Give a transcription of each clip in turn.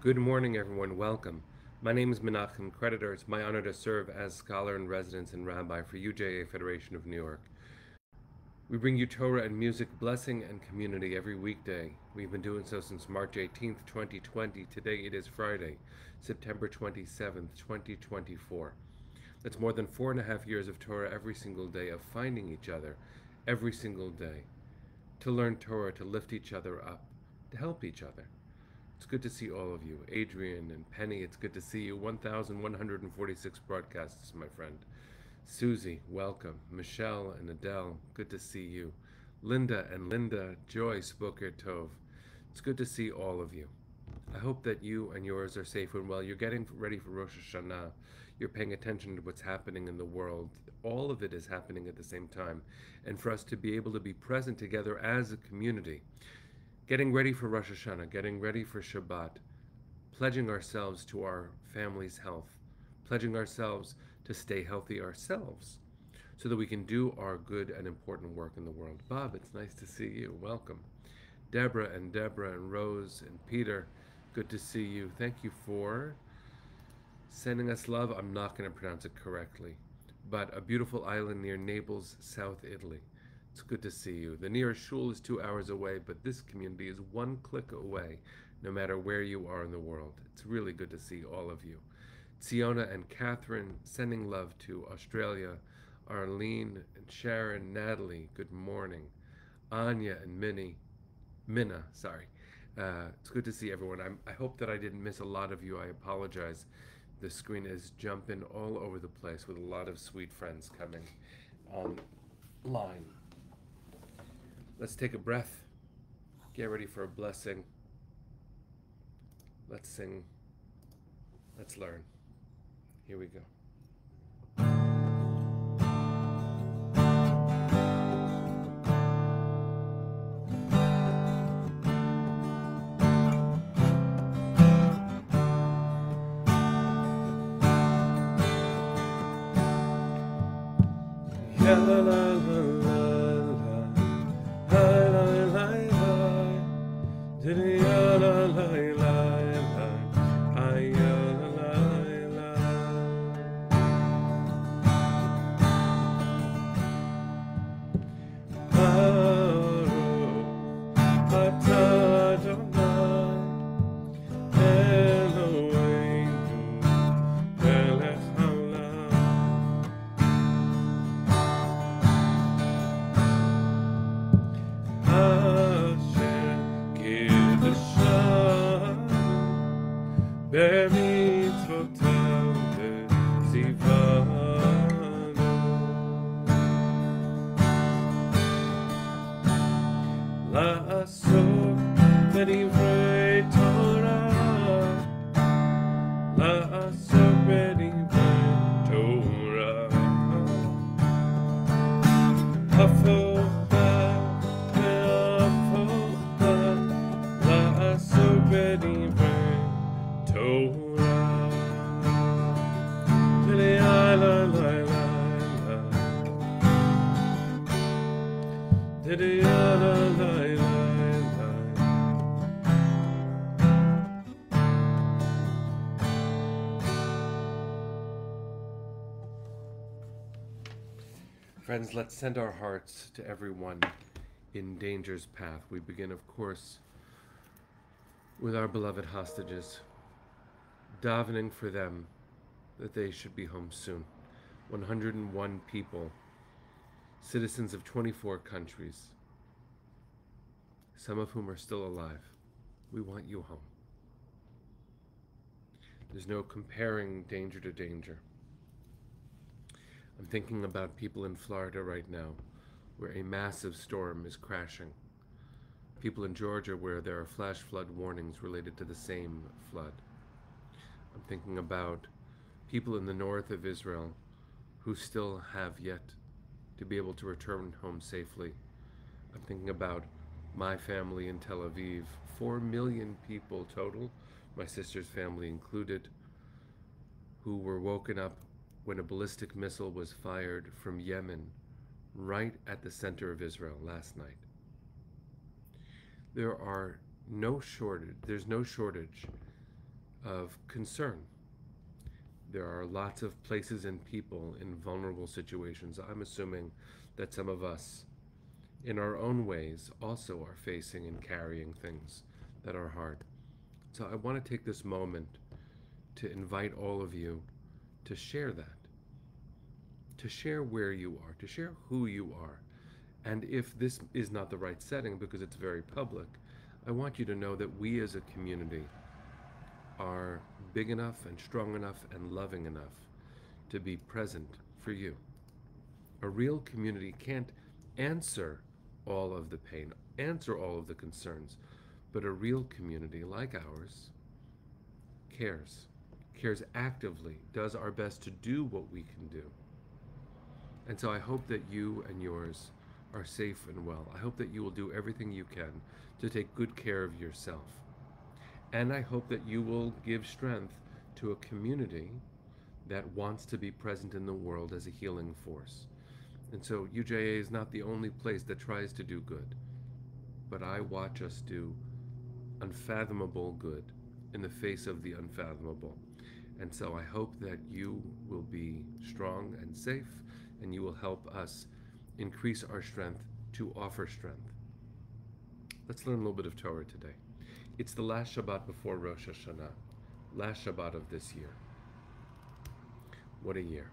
Good morning, everyone. Welcome. My name is Menachem Creditor. It's my honor to serve as scholar in residence and rabbi for UJA Federation of New York. We bring you Torah and music, blessing, and community every weekday. We've been doing so since March 18th, 2020. Today it is Friday, September 27th, 2024. That's more than 4.5 years of Torah every single day, of finding each other every single day, to learn Torah, to lift each other up, to help each other. It's good to see all of you. Adrian and Penny, it's good to see you. 1,146 broadcasts, my friend. Susie, welcome. Michelle and Adele, good to see you. Linda and Linda, Joyce, Boker Tov. It's good to see all of you. I hope that you and yours are safe and well. You're getting ready for Rosh Hashanah. You're paying attention to what's happening in the world. All of it is happening at the same time. And for us to be able to be present together as a community, getting ready for Rosh Hashanah, getting ready for Shabbat, pledging ourselves to our family's health, pledging ourselves to stay healthy ourselves so that we can do our good and important work in the world. Bob, it's nice to see you. Welcome. Deborah and Rose and Peter, good to see you. Thank you for sending us love. I'm not going to pronounce it correctly, but a beautiful island near Naples, South Italy. It's good to see you. The nearest shul is 2 hours away, but this community is one click away, no matter where you are in the world. It's really good to see all of you. Tsiona and Catherine, sending love to Australia. Arlene and Sharon, Natalie, good morning. Anya and Minna, sorry. It's good to see everyone. I hope that I didn't miss a lot of you. I apologize. The screen is jumping all over the place with a lot of sweet friends coming online. Let's take a breath, get ready for a blessing. Let's sing, let's learn. Here we go. La la la la Friends, let's send our hearts to everyone in danger's path. We begin, of course, with our beloved hostages, davening for them that they should be home soon. 101 people, citizens of 24 countries, some of whom are still alive. We want you home. There's no comparing danger to danger. I'm thinking about people in Florida right now, where a massive storm is crashing. People in Georgia where there are flash flood warnings related to the same flood. I'm thinking about people in the north of Israel who still have yet to be able to return home safely. I'm thinking about my family in Tel Aviv, 4 million people total, my sister's family included, who were woken up when a ballistic missile was fired from Yemen right at the center of Israel last night. There's no shortage of concern. There are lots of places and people in vulnerable situations. I'm assuming that some of us, in our own ways, also are facing and carrying things that are hard. So I want to take this moment to invite all of you to share that, to share where you are, to share who you are. And if this is not the right setting because it's very public, I want you to know that we as a community are big enough and strong enough and loving enough to be present for you. A real community can't answer all of the pain, answer all of the concerns, but a real community like ours cares actively, does our best to do what we can do. And so I hope that you and yours are safe and well. I hope that you will do everything you can to take good care of yourself. And I hope that you will give strength to a community that wants to be present in the world as a healing force. And so UJA is not the only place that tries to do good, but I watch us do unfathomable good in the face of the unfathomable. And so I hope that you will be strong and safe, and you will help us increase our strength to offer strength. Let's learn a little bit of Torah today. It's the last Shabbat before Rosh Hashanah, last Shabbat of this year. What a year.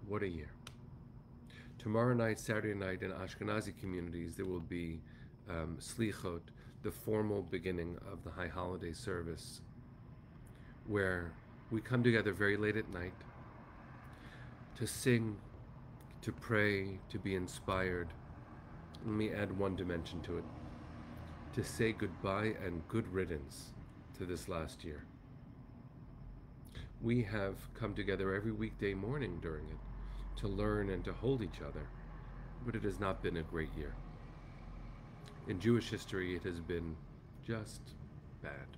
What a year. Tomorrow night, Saturday night, in Ashkenazi communities, there will be Slichot, the formal beginning of the High Holiday service, where we come together very late at night to sing, to pray, to be inspired. Let me add one dimension to it. To say goodbye and good riddance to this last year. We have come together every weekday morning during it to learn and to hold each other, but it has not been a great year. In Jewish history, it has been just bad.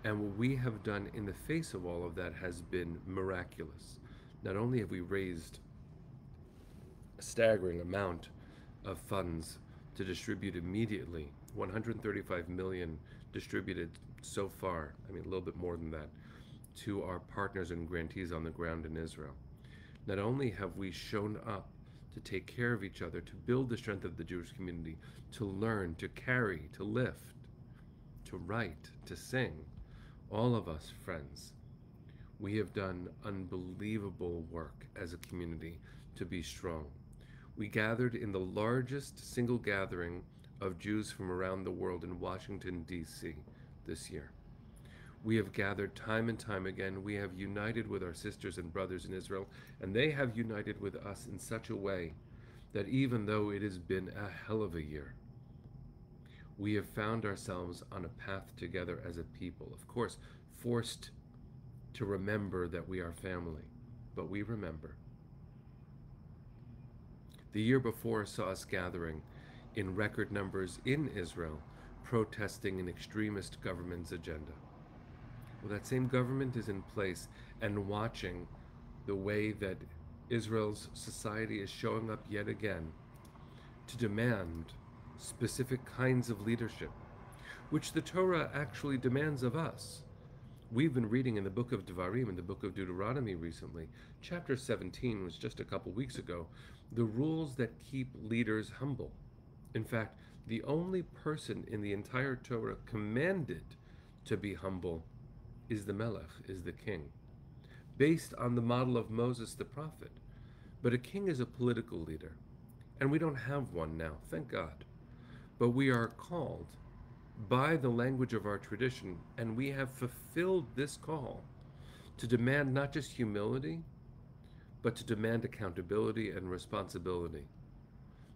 And what we have done in the face of all of that has been miraculous. Not only have we raised a staggering amount of funds to distribute immediately, 135 million distributed so far, I mean a little bit more than that, to our partners and grantees on the ground in Israel. Not only have we shown up to take care of each other, to build the strength of the Jewish community, to learn, to carry, to lift, to write, to sing, all of us, friends, we have done unbelievable work as a community to be strong. We gathered in the largest single gathering of Jews from around the world in Washington, D.C. this year. We have gathered time and time again. We have united with our sisters and brothers in Israel, and they have united with us in such a way that even though it has been a hell of a year, we have found ourselves on a path together as a people. Of course, forced to remember that we are family, but we remember. The year before saw us gathering in record numbers in Israel, protesting an extremist government's agenda. Well, that same government is in place and watching the way that Israel's society is showing up yet again to demand specific kinds of leadership, which the Torah actually demands of us. We've been reading in the book of Devarim, in the book of Deuteronomy recently. Chapter 17 was just a couple weeks ago. The rules that keep leaders humble. In fact, the only person in the entire Torah commanded to be humble is the Melech, is the king, based on the model of Moses the prophet. But a king is a political leader, and we don't have one now, thank God. But we are called by the language of our tradition, and we have fulfilled this call to demand not just humility, but to demand accountability and responsibility.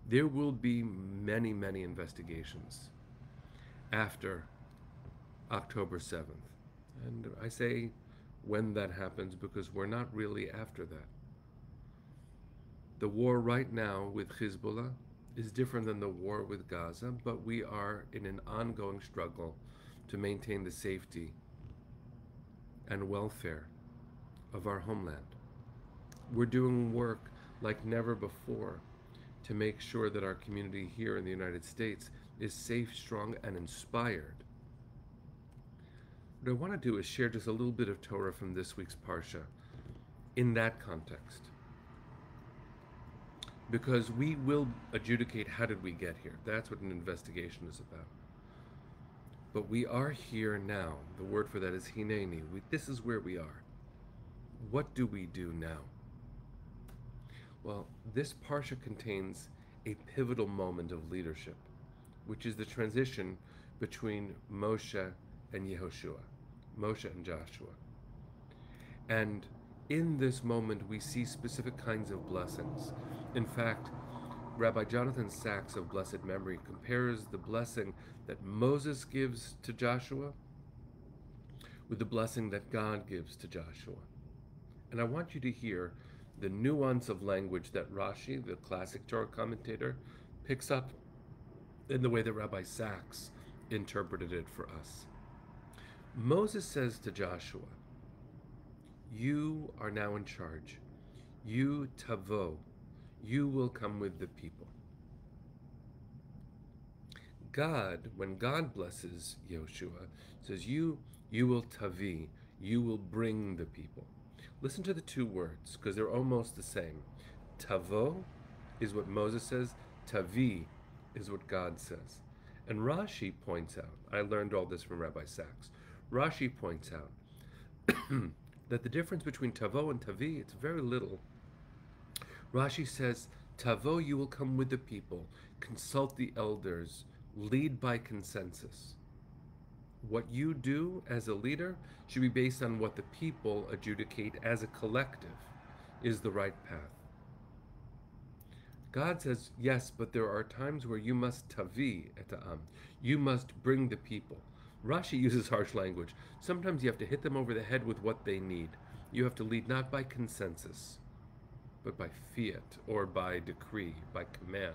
There will be many, many investigations after October 7th. And I say when that happens because we're not really after that. The war right now with Hezbollah is different than the war with Gaza, but we are in an ongoing struggle to maintain the safety and welfare of our homeland. We're doing work like never before to make sure that our community here in the United States is safe, strong, and inspired. What I want to do is share just a little bit of Torah from this week's Parsha in that context. Because we will adjudicate how did we get here. That's what an investigation is about. But we are here now. The word for that is hineni. This is where we are. What do we do now? Well, this Parsha contains a pivotal moment of leadership, which is the transition between Moshe and Yehoshua, Moshe and Joshua. And in this moment, we see specific kinds of blessings. In fact, Rabbi Jonathan Sacks of blessed memory compares the blessing that Moses gives to Joshua with the blessing that God gives to Joshua. And I want you to hear the nuance of language that Rashi, the classic Torah commentator, picks up in the way that Rabbi Sacks interpreted it for us. Moses says to Joshua, "You are now in charge. You tavo, you will come with the people." God, when God blesses Yehoshua, says, you will tavi, you will bring the people. Listen to the two words, because they're almost the same. Tavo is what Moses says, tavi is what God says. And Rashi points out, I learned all this from Rabbi Sacks, Rashi points out that the difference between tavo and tavi, it's very little. Rashi says, tavo, you will come with the people, consult the elders, lead by consensus. What you do as a leader should be based on what the people adjudicate as a collective is the right path. God says, yes, but there are times where you must tavi et ha'am. You must bring the people. Rashi uses harsh language. Sometimes you have to hit them over the head with what they need. You have to lead not by consensus, but by fiat or by decree, by command.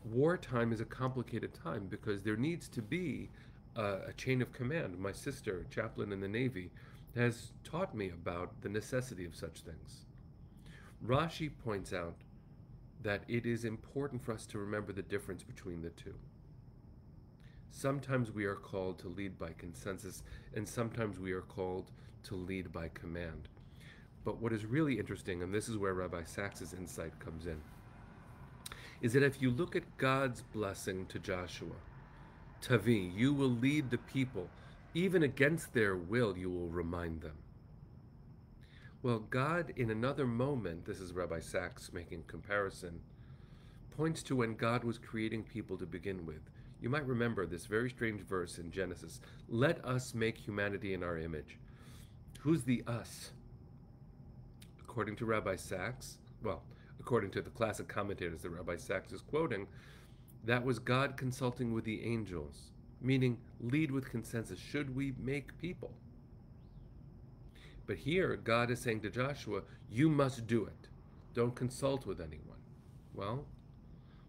Wartime is a complicated time because there needs to be a chain of command. My sister, chaplain in the Navy, has taught me about the necessity of such things. Rashi points out that it is important for us to remember the difference between the two. Sometimes we are called to lead by consensus, and sometimes we are called to lead by command. But what is really interesting, and this is where Rabbi Sacks' insight comes in, is that if you look at God's blessing to Joshua, tavi, you will lead the people, even against their will, you will remind them. Well, God, in another moment, this is Rabbi Sacks making comparison, points to when God was creating people to begin with. You might remember this very strange verse in Genesis, let us make humanity in our image. Who's the us? According to Rabbi Sacks, well, according to the classic commentators that Rabbi Sacks is quoting, that was God consulting with the angels, meaning lead with consensus. Should we make people? But here, God is saying to Joshua, you must do it. Don't consult with anyone. Well,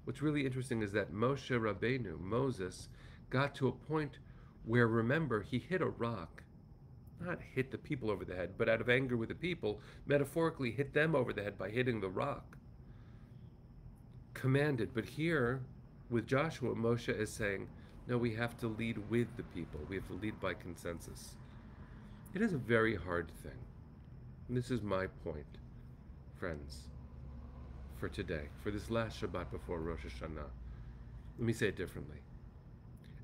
what's really interesting is that Moshe Rabbeinu, Moses, got to a point where, remember, he hit a rock. Not hit the people over the head, but out of anger with the people, metaphorically hit them over the head by hitting the rock. Commanded. But here, with Joshua, Moshe is saying, no, we have to lead with the people. We have to lead by consensus. It is a very hard thing. And this is my point, friends, for today, for this last Shabbat before Rosh Hashanah. Let me say it differently.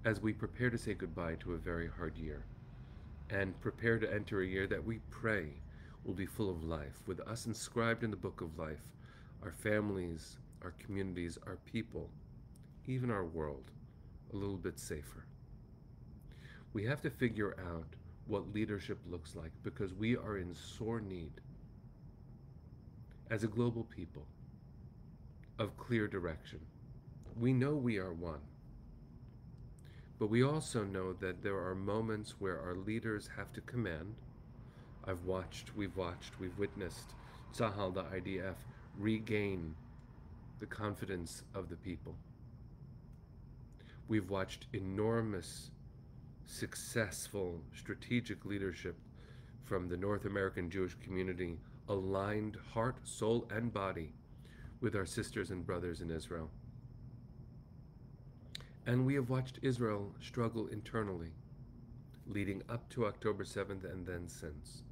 As we prepare to say goodbye to a very hard year, and prepare to enter a year that we pray will be full of life, with us inscribed in the book of life, our families, our communities, our people, even our world, a little bit safer. We have to figure out what leadership looks like, because we are in sore need, as a global people, of clear direction. We know we are one. But we also know that there are moments where our leaders have to command. We've watched, we've witnessed Tzahal, the IDF, regain the confidence of the people. We've watched enormous, successful, strategic leadership from the North American Jewish community, aligned heart, soul, and body with our sisters and brothers in Israel. And we have watched Israel struggle internally, leading up to October 7th and then since.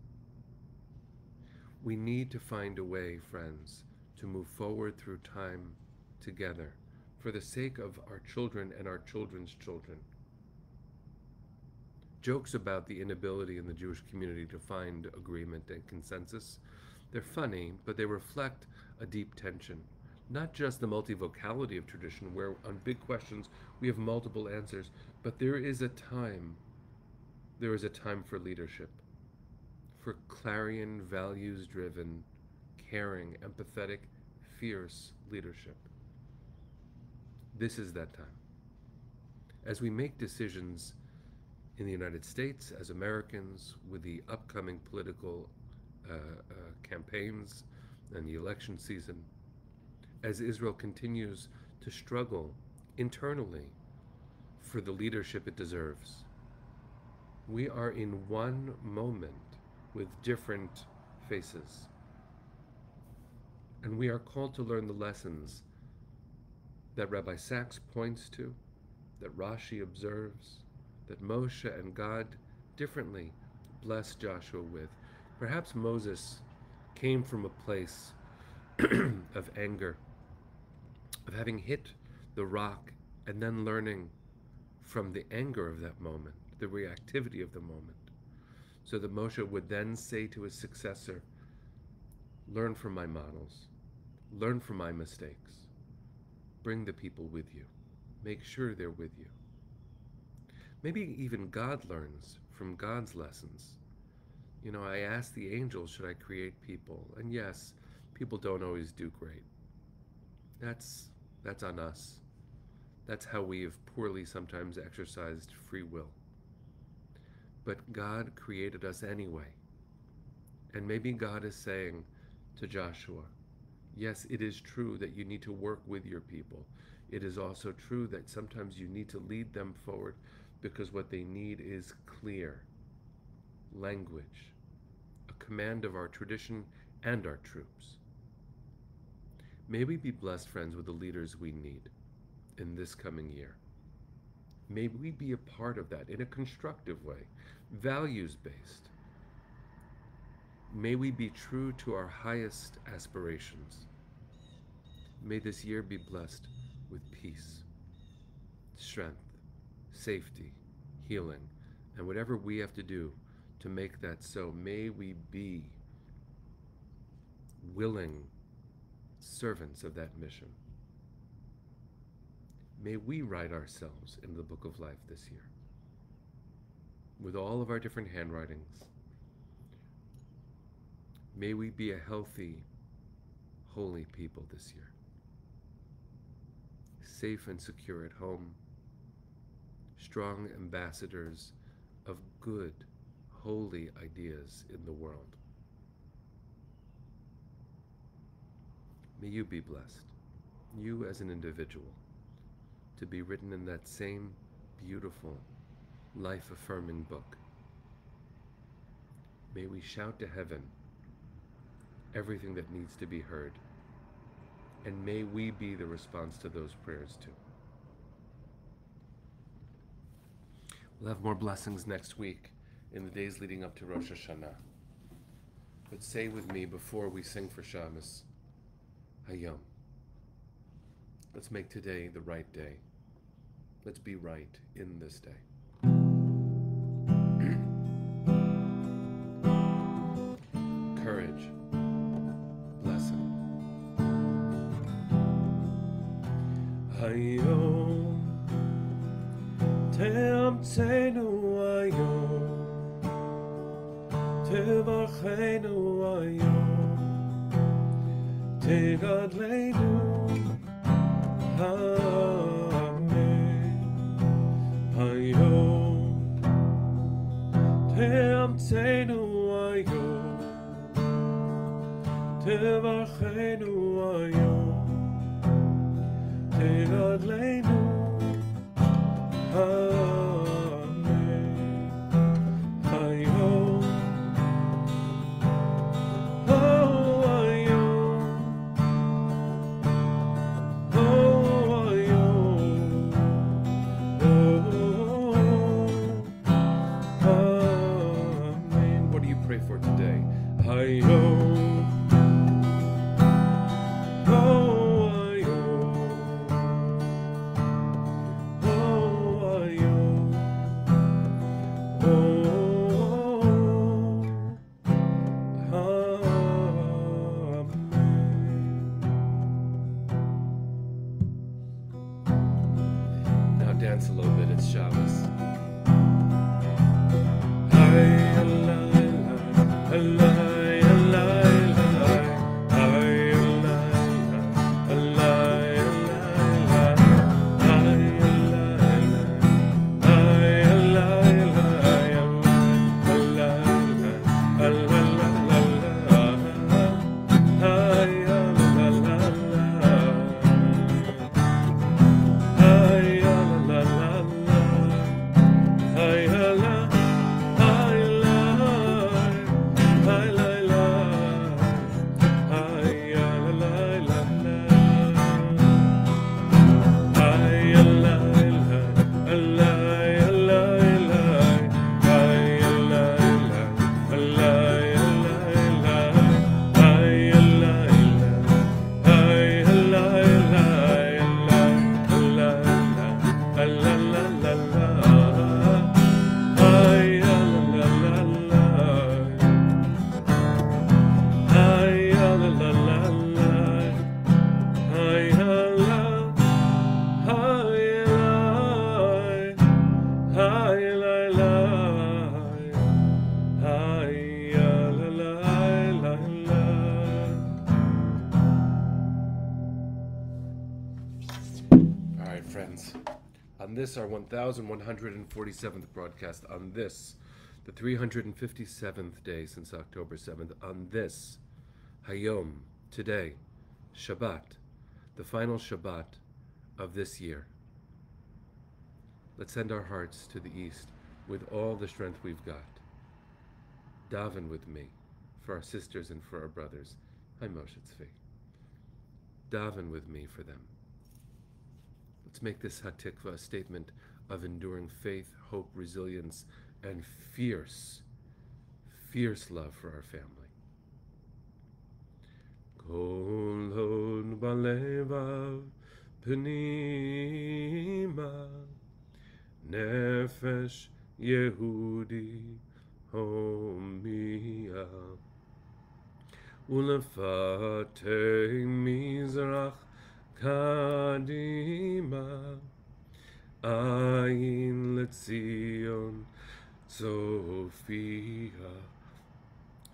We need to find a way, friends, to move forward through time together for the sake of our children and our children's children. Jokes about the inability in the Jewish community to find agreement and consensus, they're funny, but they reflect a deep tension. Not just the multivocality of tradition, where on big questions we have multiple answers, but there is a time for leadership, for clarion, values-driven, caring, empathetic, fierce leadership. This is that time. As we make decisions in the United States, as Americans, with the upcoming political campaigns and the election season, as Israel continues to struggle internally for the leadership it deserves, we are in one moment with different faces. And we are called to learn the lessons that Rabbi Sachs points to, that Rashi observes, that Moshe and God differently blessed Joshua with. Perhaps Moses came from a place of anger, of having hit the rock and then learning from the anger of that moment, the reactivity of the moment, so that Moshe would then say to his successor, learn from my models, learn from my mistakes, bring the people with you, make sure they're with you. Maybe even God learns from God's lessons. You know, I asked the angels, should I create people? And yes, people don't always do great. That's on us. That's how we have poorly sometimes exercised free will. But God created us anyway. And maybe God is saying to Joshua, yes, it is true that you need to work with your people. It is also true that sometimes you need to lead them forward, because what they need is clear language, a command of our tradition and our troops. May we be blessed, friends, with the leaders we need in this coming year. May we be a part of that in a constructive way, values-based. May we be true to our highest aspirations. May this year be blessed with peace, strength, safety, healing, and whatever we have to do to make that so. May we be willing servants of that mission. May we write ourselves in the book of life this year, with all of our different handwritings. May we be a healthy, holy people this year, safe and secure at home, strong ambassadors of good, holy ideas in the world. May you be blessed, you as an individual, to be written in that same beautiful, life-affirming book. May we shout to heaven everything that needs to be heard, and may we be the response to those prayers too. We'll have more blessings next week in the days leading up to Rosh Hashanah. But say with me before we sing for Shabbos, Hayom. Let's make today the right day. Let's be right in this day. Courage. Blessing. Hayom. Te'amtzenu hayom. Tevachenu hayom. Tegadleinu. Amen. Hayom. Te'amtzenu hayom. Tevachenu hayom. Tegadleinu. Amen. Hayom. Oh, hayom. Oh, hayom. Oh, for today. Hayom. Oh, hayom. Oh, hayom. Oh, amen. Now dance a little bit, it's Shabbos. Friends, on this, our 1147th broadcast, on this, the 357th day since October 7th, on this, Hayom, today, Shabbat, the final Shabbat of this year. Let's send our hearts to the east with all the strength we've got. Daven with me for our sisters and for our brothers. Hi, Moshe Tzvi. Daven with me for them. Let's make this Hatikva a statement of enduring faith, hope, resilience, and fierce love for our family. Kol hod balevav pnima nefesh Yehudi homia ulefatei mizrach Kadima Ayin Letzion Sophia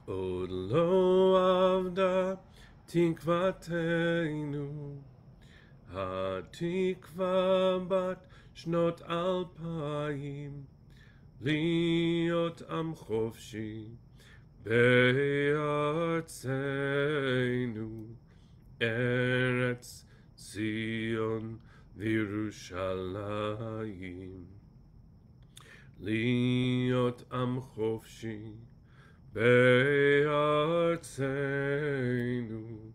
Od lo avda tikvateinu Hatikva bat shnot alpayim Liot am chofshi Be'artzeinu Eretz Zion v'Yerushalayim Liot am chofshi be'artzeinu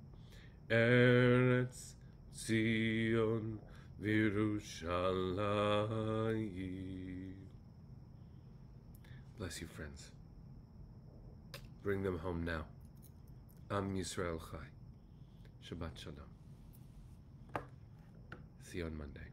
Eretz Zion v'Yerushalayim. Bless you, friends. Bring them home now. Am Yisrael Chai. Shabbat Shalom. See you on Monday.